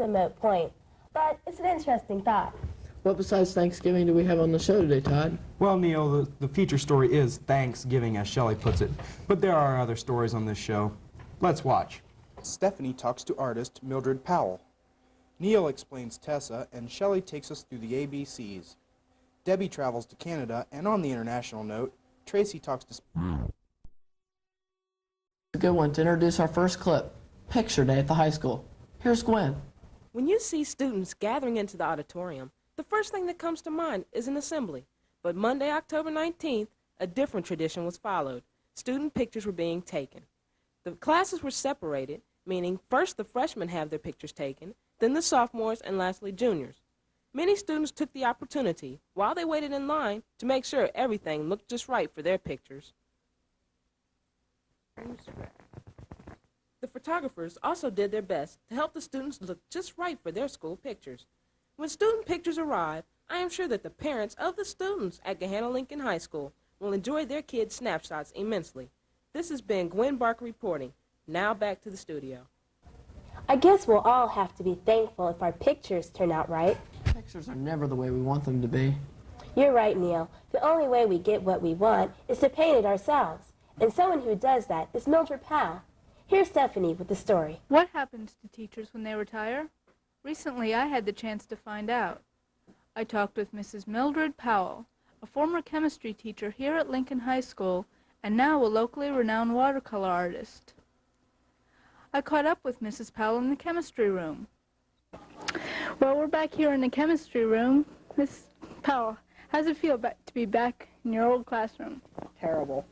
a moot point, but it's an interesting thought. What besides Thanksgiving do we have on the show today, Todd? Well, Neil, the feature story is Thanksgiving, as Shelley puts it, but there are other stories on this show. Let's watch. Stephanie talks to artist Mildred Powell. Neil explains Tessa, and Shelley takes us through the ABCs. Debbie travels to Canada, and on the international note, Tracy talks to... A good one to introduce our first clip, Picture Day at the high school. Here's Gwen. When you see students gathering into the auditorium, the first thing that comes to mind is an assembly. But Monday, October 19th, a different tradition was followed. Student pictures were being taken. The classes were separated, meaning first the freshmen have their pictures taken, then the sophomores, and lastly juniors. Many students took the opportunity, while they waited in line, to make sure everything looked just right for their pictures. The photographers also did their best to help the students look just right for their school pictures. When student pictures arrive, I am sure that the parents of the students at Gahanna Lincoln High School will enjoy their kids' snapshots immensely. This has been Gwen Barker reporting. Now back to the studio. I guess we'll all have to be thankful if our pictures turn out right. Pictures are never the way we want them to be. You're right, Neil. The only way we get what we want is to paint it ourselves. And someone who does that is Mildred Powell. Here's Stephanie with the story. What happens to teachers when they retire? Recently, I had the chance to find out. I talked with Mrs. Mildred Powell, a former chemistry teacher here at Lincoln High School and now a locally renowned watercolor artist. I caught up with Mrs. Powell in the chemistry room. Well, we're back here in the chemistry room. Miss Powell, how's it feel to be back in your old classroom? Terrible.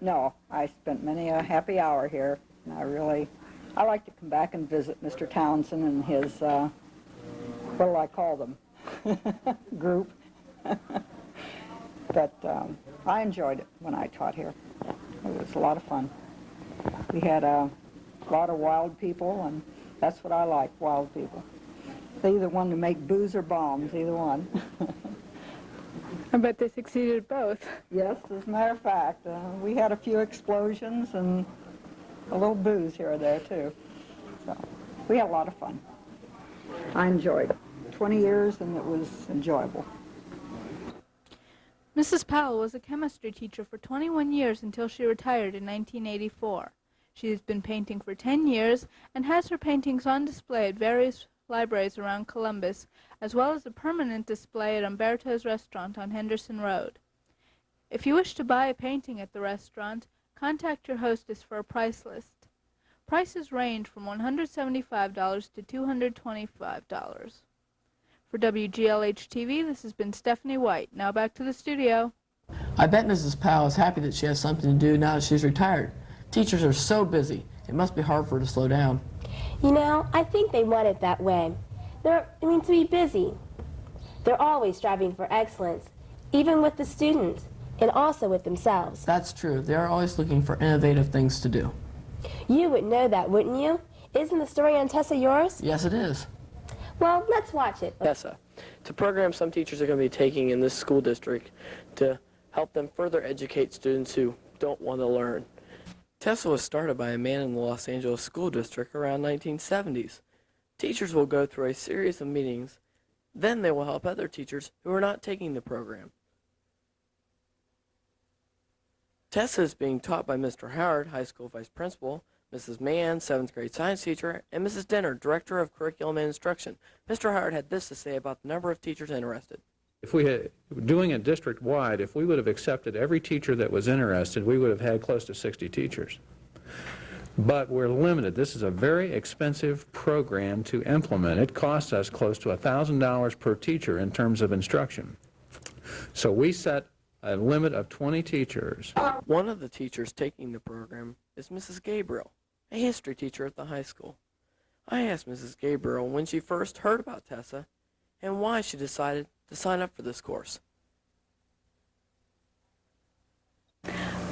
No, I spent many a happy hour here, and I like to come back and visit Mr. Townsend and his, what do I call them, group. But I enjoyed it when I taught here. It was a lot of fun. We had a lot of wild people, and that's what I like, wild people. They either wanted to make booze or bombs, either one. I bet they succeeded at both. Yes, as a matter of fact. We had a few explosions and a little booze here or there, too. So we had a lot of fun. I enjoyed it. 20 years, and it was enjoyable. Mrs. Powell was a chemistry teacher for 21 years until she retired in 1984. She has been painting for 10 years and has her paintings on display at various libraries around Columbus, as well as a permanent display at Alberto's restaurant on Henderson Rd. If you wish to buy a painting at the restaurant, contact your hostess for a price list. Prices range from $175 to $225. For WGLH-TV, this has been Stephanie White. Now back to the studio. I bet Mrs. Powell is happy that she has something to do now that she's retired. Teachers are so busy. It must be hard for her to slow down. You know, I think they want it that way. To be busy. They're always striving for excellence, even with the students, and also with themselves. That's true. They are always looking for innovative things to do. You would know that, wouldn't you? Isn't the story on Tessa yours? Yes, it is. Well, let's watch it. Tessa. It's a program some teachers are going to be taking in this school district to help them further educate students who don't want to learn. Tessa was started by a man in the Los Angeles School District around 1970s. Teachers will go through a series of meetings, then they will help other teachers who are not taking the program. Tessa is being taught by Mr. Howard, high school vice principal, Mrs. Mann, 7th grade science teacher, and Mrs. Denner, director of curriculum and instruction. Mr. Howard had this to say about the number of teachers interested. If we had, doing it district-wide, if we would have accepted every teacher that was interested, we would have had close to 60 teachers. But we're limited. This is a very expensive program to implement. It costs us close to $1,000 per teacher in terms of instruction. So we set a limit of 20 teachers. One of the teachers taking the program is Mrs. Gabriel, a history teacher at the high school. I asked Mrs. Gabriel when she first heard about Tessa and why she decided to sign up for this course.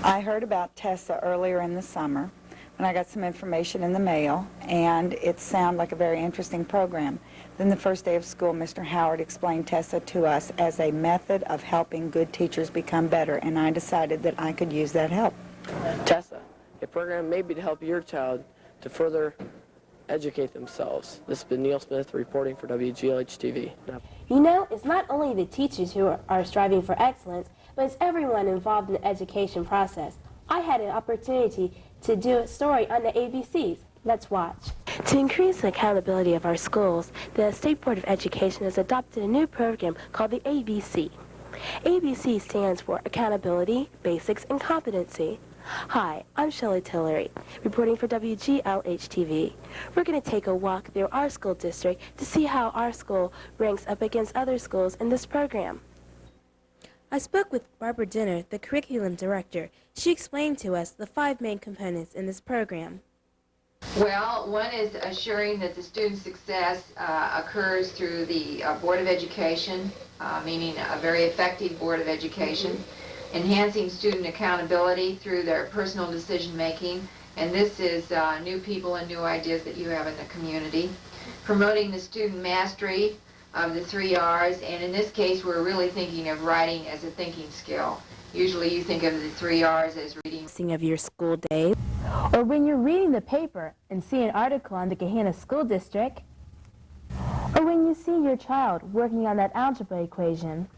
I heard about Tessa earlier in the summer when I got some information in the mail, and it sounded like a very interesting program. Then the first day of school, Mr. Howard explained Tessa to us as a method of helping good teachers become better, and I decided that I could use that help. Tessa, a program may be to help your child to further educate themselves. This has been Neil Smith reporting for WGLH-TV. You know, it's not only the teachers who are striving for excellence, but it's everyone involved in the education process. I had an opportunity to do a story on the ABCs. Let's watch. To increase the accountability of our schools, the State Board of Education has adopted a new program called the ABC. ABC stands for Accountability, Basics, and Competency. Hi, I'm Shelley reporting for WGLH-TV. We're going to take a walk through our school district to see how our school ranks up against other schools in this program. I spoke with Barbara Dinner, the curriculum director. She explained to us the 5 main components in this program. Well, one is assuring that the student success occurs through the Board of Education, meaning a very effective Board of Education, enhancing student accountability through their personal decision-making, and this is new people and new ideas that you have in the community, promoting the student mastery of the 3 R's, and in this case we're really thinking of writing as a thinking skill. Usually you think of the 3 R's as reading Of your school day, or when you're reading the paper and see an article on the Gahanna School District, or when you see your child working on that algebra equation.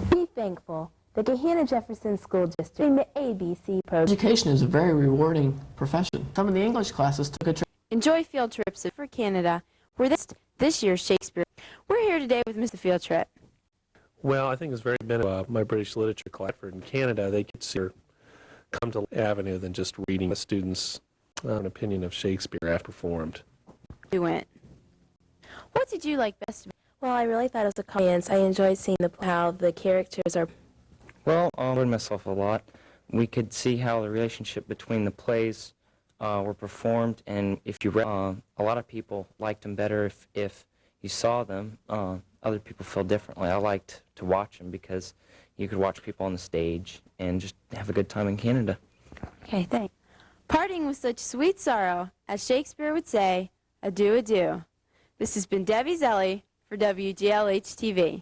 Be thankful. The Gahanna Jefferson School District in the ABC program. Education is a very rewarding profession. Some of the English classes took a trip. Enjoy field trips for Canada. We're this year's Shakespeare. We're here today with Mr. Field Trip. Well, I think it's very beneficial. My British literature class in Canada, they could see her come to the avenue than just reading the students' an opinion of Shakespeare after performed. We went. What did you like best? Well, I really thought it was a comprehensive. I enjoyed seeing how the characters are. Well, I learned myself a lot. We could see how the relationship between the plays were performed, and if you read, a lot of people liked them better if you saw them. Other people feel differently. I liked to watch them because you could watch people on the stage and just have a good time in Canada. Okay, thanks. Parting with such sweet sorrow, as Shakespeare would say, adieu, adieu. This has been Debbie Zeli for WGLH-TV.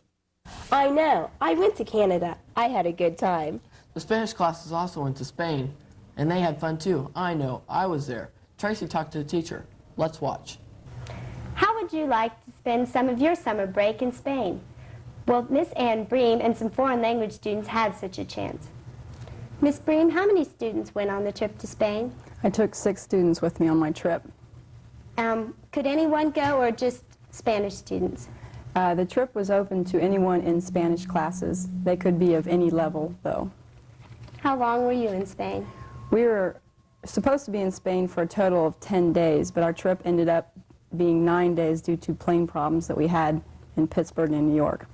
I know. I went to Canada. I had a good time. The Spanish classes also went to Spain, and they had fun too. I know. I was there. Tracy talked to the teacher. Let's watch. How would you like to spend some of your summer break in Spain? Well, Miss Ann Bream and some foreign language students had such a chance. Miss Bream, how many students went on the trip to Spain? I took 6 students with me on my trip. Could anyone go, or just Spanish students? The trip was open to anyone in Spanish classes. They could be of any level, though. How long were you in Spain? We were supposed to be in Spain for a total of 10 days, but our trip ended up being 9 days due to plane problems that we had in Pittsburgh and New York.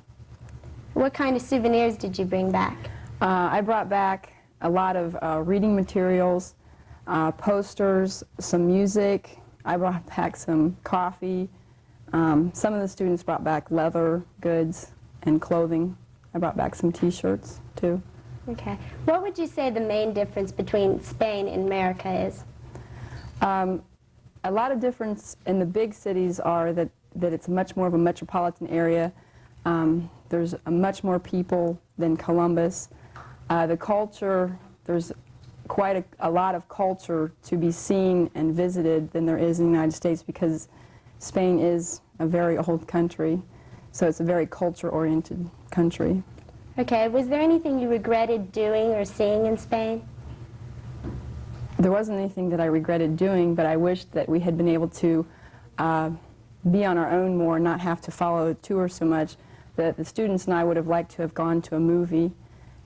What kind of souvenirs did you bring back? I brought back a lot of reading materials, posters, some music. I brought back some coffee. Some of the students brought back leather goods and clothing. I brought back some t-shirts too. Okay. What would you say the main difference between Spain and America is? A lot of difference in the big cities are that it's much more of a metropolitan area. There's much more people than Columbus. The culture, there's quite a lot of culture to be seen and visited than there is in the United States, because Spain is a very old country, so it's a very culture-oriented country. Okay, was there anything you regretted doing or seeing in Spain? There wasn't anything that I regretted doing, but I wished that we had been able to be on our own more, not have to follow a tour so much. The students and I would have liked to have gone to a movie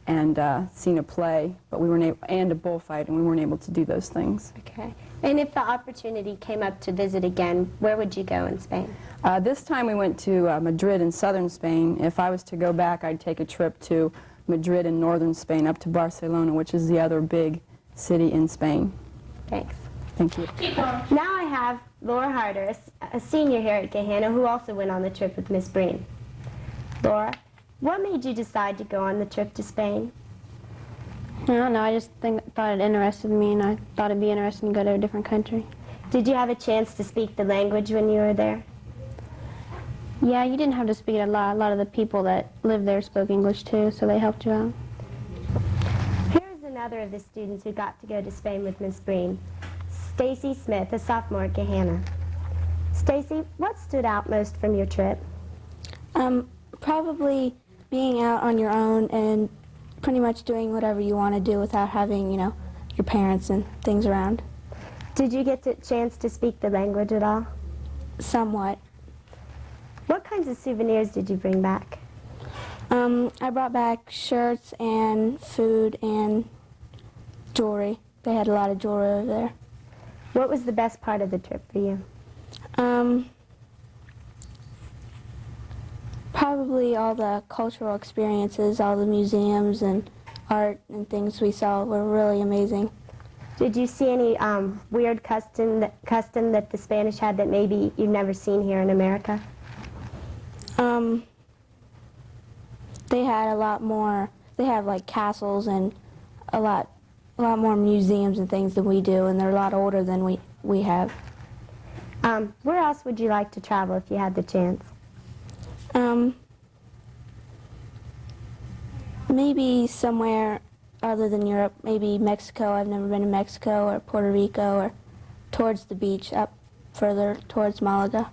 and seen a play, but we weren't able, and a bullfight, and we weren't able to do those things. Okay. And if the opportunity came up to visit again, where would you go in Spain? This time we went to Madrid in southern Spain. If I was to go back, I'd take a trip to Madrid in northern Spain, up to Barcelona, which is the other big city in Spain. Thanks. Thank you. Now I have Laura Harder, a senior here at Gahanna, who also went on the trip with Miss Breen. Laura, what made you decide to go on the trip to Spain? I don't know, I just thought it interested me, and I thought it'd be interesting to go to a different country. Did you have a chance to speak the language when you were there? Yeah, you didn't have to speak it a lot. A lot of the people that lived there spoke English too, so they helped you out. Here's another of the students who got to go to Spain with Miss Breen. Stacy Smith, a sophomore at Gahanna. Stacy, what stood out most from your trip? Probably being out on your own and pretty much doing whatever you want to do without having, your parents and things around. Did you get the chance to speak the language at all? Somewhat. What kinds of souvenirs did you bring back? I brought back shirts and food and jewelry. They had a lot of jewelry over there. What was the best part of the trip for you? Probably all the cultural experiences, all the museums and art and things we saw were really amazing. Did you see any weird custom that the Spanish had that maybe you've never seen here in America? They had a lot more, they have like castles and a lot more museums and things than we do, and they're a lot older than we have. Where else would you like to travel if you had the chance? Maybe somewhere other than Europe, maybe Mexico. I've never been to Mexico, or Puerto Rico, or towards the beach, up further towards Malaga.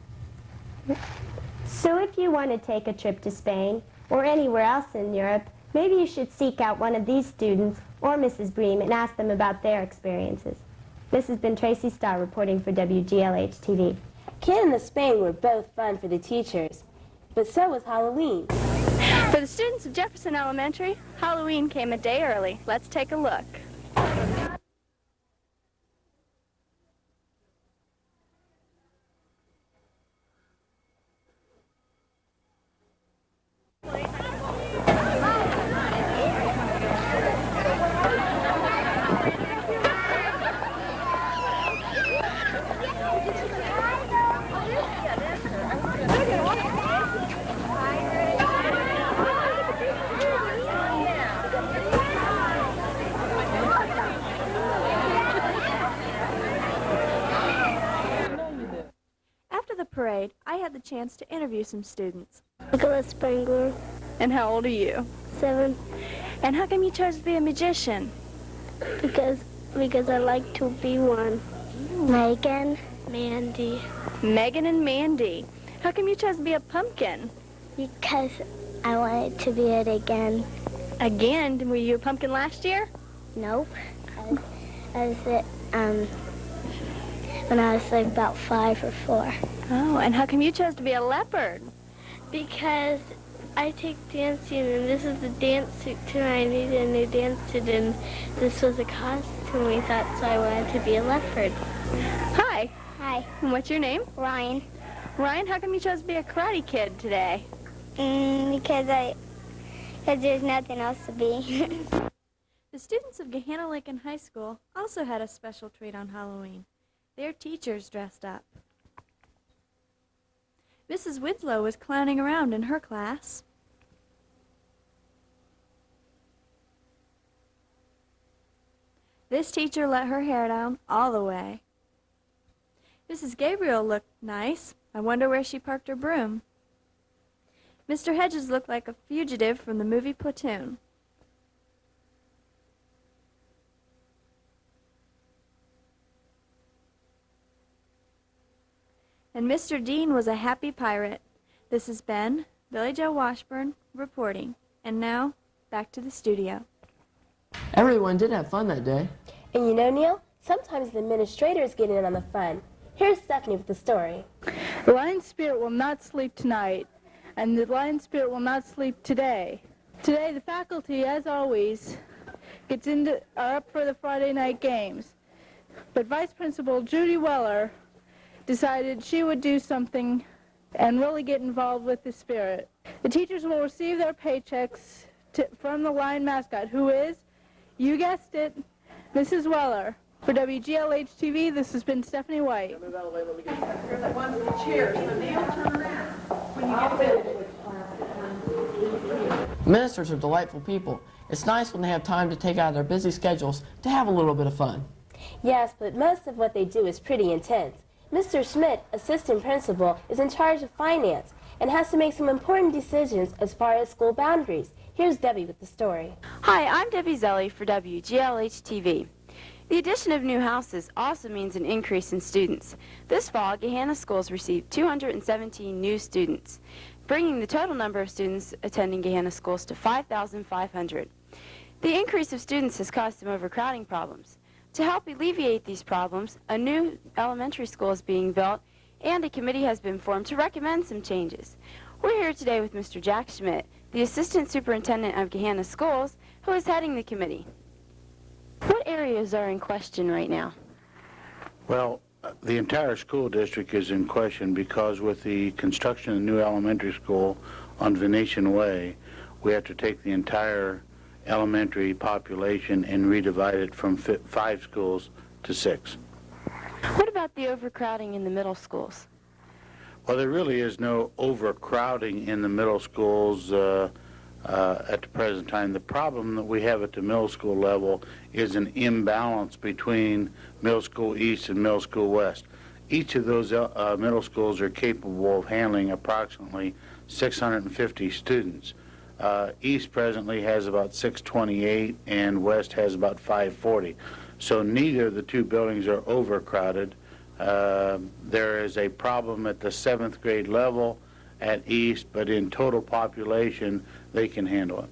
So if you want to take a trip to Spain or anywhere else in Europe, maybe you should seek out one of these students or Mrs. Bream and ask them about their experiences. This has been Tracy Starr reporting for WGLH-TV. Canada and Spain were both fun for the teachers, but so was Halloween. For the students of Jefferson Elementary, Halloween came a day early. Let's take a look. Parade, I had the chance to interview some students. Nicholas Spangler. And how old are you? 7. And how come you chose to be a magician? Because I like to be one. Megan, Mandy. Megan and Mandy. How come you chose to be a pumpkin? Because I wanted to be it again. Again? Were you a pumpkin last year? Nope. I was when I was like about 5 or 4. Oh, and how come you chose to be a leopard? Because I take dancing, and this is the dance suit too, and I needed a new dance suit, and this was a costume we thought, so I wanted to be a leopard. Hi. Hi. And what's your name? Ryan. Ryan, how come you chose to be a karate kid today? Because there's nothing else to be. The students of Gahanna Lincoln High School also had a special treat on Halloween. Their teachers dressed up. Mrs. Winslow was clowning around in her class. This teacher let her hair down all the way. Mrs. Gabriel looked nice. I wonder where she parked her broom. Mr. Hedges looked like a fugitive from the movie Platoon. And Mr. Dean was a happy pirate. This has been Billy Joe Washburn reporting. And now, back to the studio. Everyone did have fun that day. And you know, Neil, sometimes the administrators get in on the fun. Here's Stephanie with the story. The lion spirit will not sleep tonight, and the lion spirit will not sleep today. Today, the faculty, as always, are up for the Friday night games. But Vice Principal Judy Weller decided she would do something and really get involved with the spirit. The teachers will receive their paychecks from the lion mascot, who is, you guessed it, Mrs. Weller. For WGLH-TV, this has been Stephanie White. Ministers are delightful people. It's nice when they have time to take out of their busy schedules to have a little bit of fun. Yes, but most of what they do is pretty intense. Mr. Schmidt, assistant principal, is in charge of finance and has to make some important decisions as far as school boundaries. Here's Debbie with the story. Hi, I'm Debbie Zeli for WGLH-TV. The addition of new houses also means an increase in students. This fall, Gahanna schools received 217 new students, bringing the total number of students attending Gahanna schools to 5,500. The increase of students has caused some overcrowding problems. To help alleviate these problems, a new elementary school is being built, and a committee has been formed to recommend some changes. We're here today with Mr. Jack Schmidt, the Assistant Superintendent of Gahanna Schools, who is heading the committee. What areas are in question right now? Well, the entire school district is in question because with the construction of the new elementary school on Venetian Way, we have to take the entire elementary population and redivide it from 5 schools to 6. What about the overcrowding in the middle schools? Well, there really is no overcrowding in the middle schools at the present time. The problem that we have at the middle school level is an imbalance between middle school east and middle school west. Each of those middle schools are capable of handling approximately 650 students. East presently has about 628 and west has about 540. So neither of the two buildings are overcrowded. There is a problem at the 7th grade level at East, but in total population, they can handle it.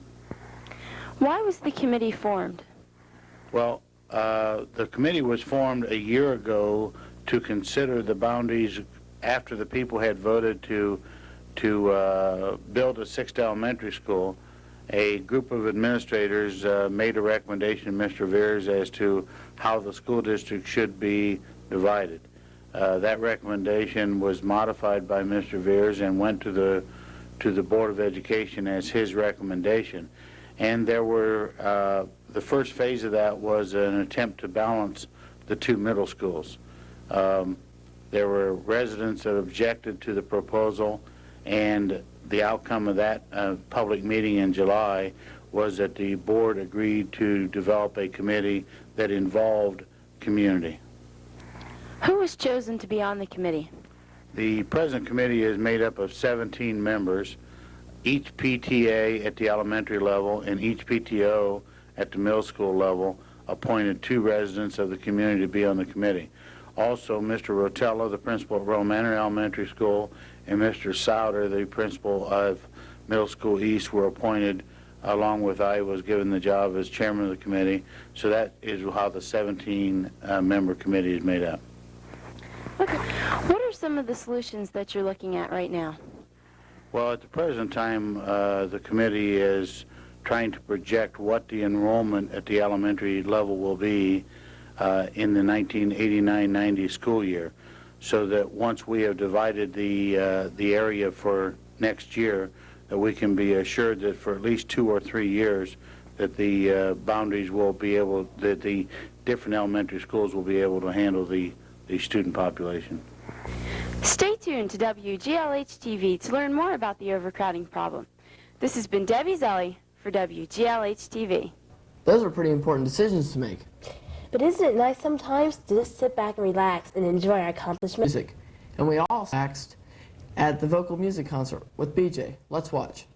Why was the committee formed? Well, the committee was formed a year ago to consider the boundaries after the people had voted to build a 6th elementary school. A group of administrators made a recommendation to Mr. Veers as to how the school district should be divided. That recommendation was modified by Mr. Veers and went to the Board of Education as his recommendation. And there were, the first phase of that was an attempt to balance the 2 middle schools. There were residents that objected to the proposal, and the outcome of that public meeting in July was that the board agreed to develop a committee that involved community. Who was chosen to be on the committee? The present committee is made up of 17 members, each PTA at the elementary level and each PTO at the middle school level appointed 2 residents of the community to be on the committee. Also, Mr. Rotella, the principal at Romanor Elementary School, and Mr. Souter, the principal of Middle School East, were appointed, along with I was given the job as chairman of the committee. So that is how the 17-member committee is made up. Okay. What are some of the solutions that you're looking at right now? Well, at the present time, the committee is trying to project what the enrollment at the elementary level will be in the 1989-90 school year, so that once we have divided the area for next year, that we can be assured that for at least 2 or 3 years that the boundaries will be able, that the different elementary schools will be able to handle the student population. Stay tuned to WGLH-TV to learn more about the overcrowding problem. This has been Debbie Zeli for WGLH-TV. Those are pretty important decisions to make. But isn't it nice sometimes to just sit back and relax and enjoy our accomplishments? Music. And we also acted at the vocal music concert with BJ. Let's watch.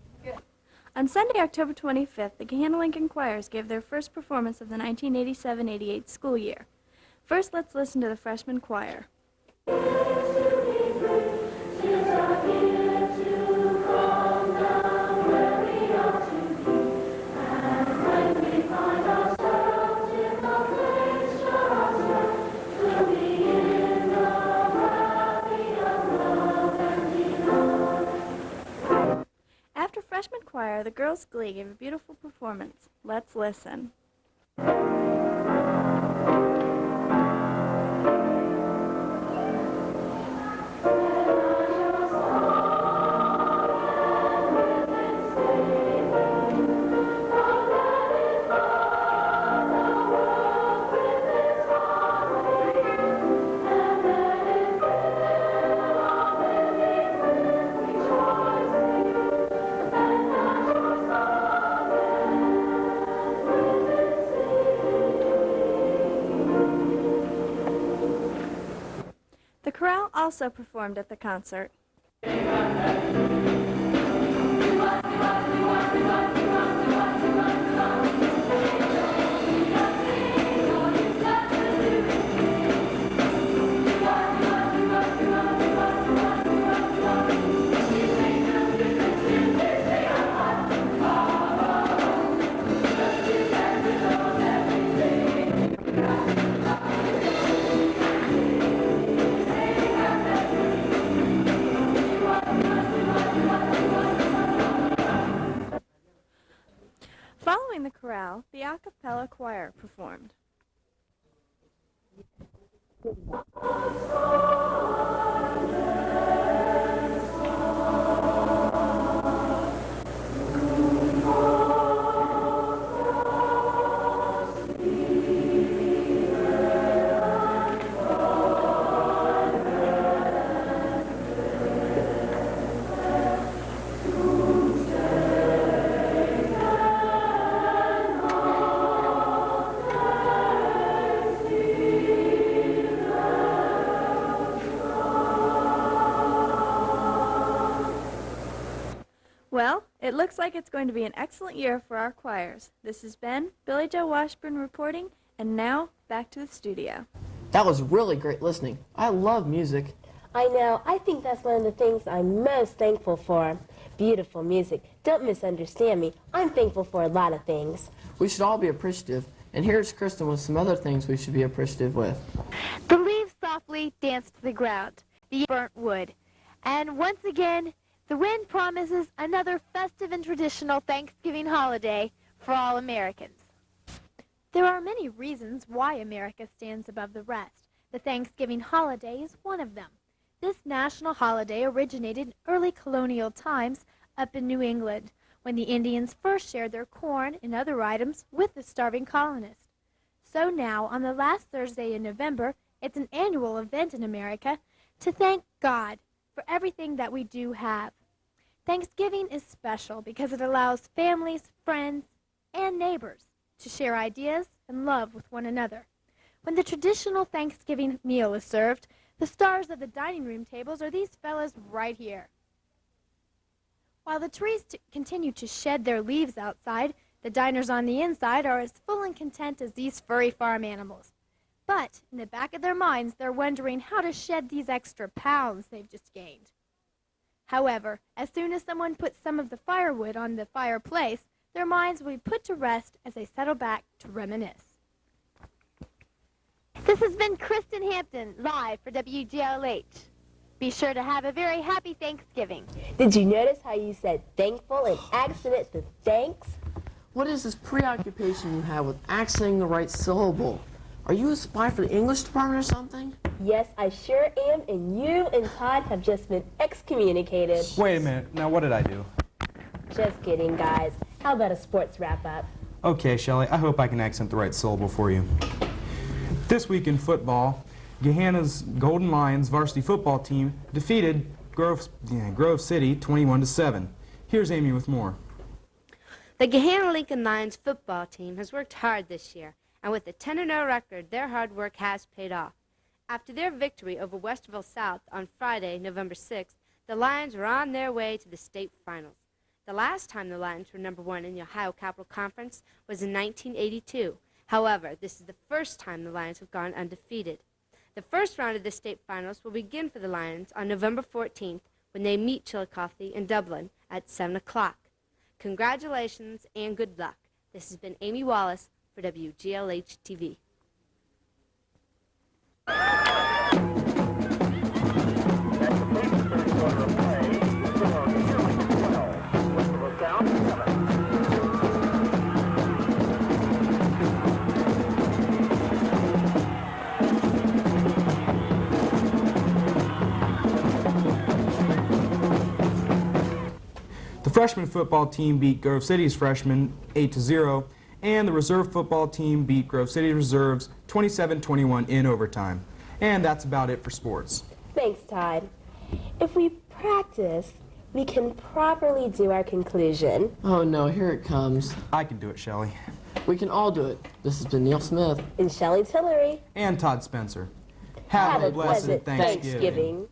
On Sunday, October 25th, the Gahanna Lincoln Choirs gave their first performance of the 1987-88 school year. First, let's listen to the freshman choir. After freshman choir, the girls' glee gave a beautiful performance. Let's listen. The chorale also performed at the concert. chorale, the a cappella choir performed. Well, it looks like it's going to be an excellent year for our choirs. This has been Billy Joe Washburn reporting, and now back to the studio. That was really great listening. I love music. I know. I think that's one of the things I'm most thankful for. Beautiful music. Don't misunderstand me. I'm thankful for a lot of things. We should all be appreciative. And here's Kristen with some other things we should be appreciative with. The leaves softly dance to the ground, the burnt wood. And once again, the wind promises another festive and traditional Thanksgiving holiday for all Americans. There are many reasons why America stands above the rest. The Thanksgiving holiday is one of them. This national holiday originated in early colonial times up in New England, when the Indians first shared their corn and other items with the starving colonists. So now, on the last Thursday in November, it's an annual event in America to thank God for everything that we do have. Thanksgiving is special because it allows families, friends, and neighbors to share ideas and love with one another. When the traditional Thanksgiving meal is served, the stars of the dining room tables are these fellas right here. While the trees continue to shed their leaves outside, the diners on the inside are as full and content as these furry farm animals. But in the back of their minds, they're wondering how to shed these extra pounds they've just gained. However, as soon as someone puts some of the firewood on the fireplace, their minds will be put to rest as they settle back to reminisce. This has been Kristen Hampton, live for WGLH. Be sure to have a very happy Thanksgiving. Did you notice how you said thankful and accented the thanks? What is this preoccupation you have with accenting the right syllable? Are you a spy for the English department or something? Yes, I sure am, and you and Todd have just been excommunicated. Wait a minute. Now, what did I do? Just kidding, guys. How about a sports wrap-up? Okay, Shelley, I hope I can accent the right syllable for you. This week in football, Gahanna's Golden Lions varsity football team defeated Grove City 21-7. Here's Amy with more. The Gahanna Lincoln Lions football team has worked hard this year, and with a 10-0 record, their hard work has paid off. After their victory over Westerville South on Friday, November 6th, the Lions were on their way to the state finals. The last time the Lions were number one in the Ohio Capital Conference was in 1982. However, this is the first time the Lions have gone undefeated. The first round of the state finals will begin for the Lions on November 14th when they meet Chillicothe in Dublin at 7 o'clock. Congratulations and good luck. This has been Amy Wallace for WGLH-TV. The freshman football team beat Grove City's freshmen 8-0, and the reserve football team beat Grove City Reserves 27-21 in overtime. And that's about it for sports. Thanks, Todd. If we practice, we can properly do our conclusion. Oh no, here it comes. I can do it, Shelley. We can all do it. This has been Neil Smith. And Shelley Tillery. And Todd Spencer. Have a blessed Thanksgiving.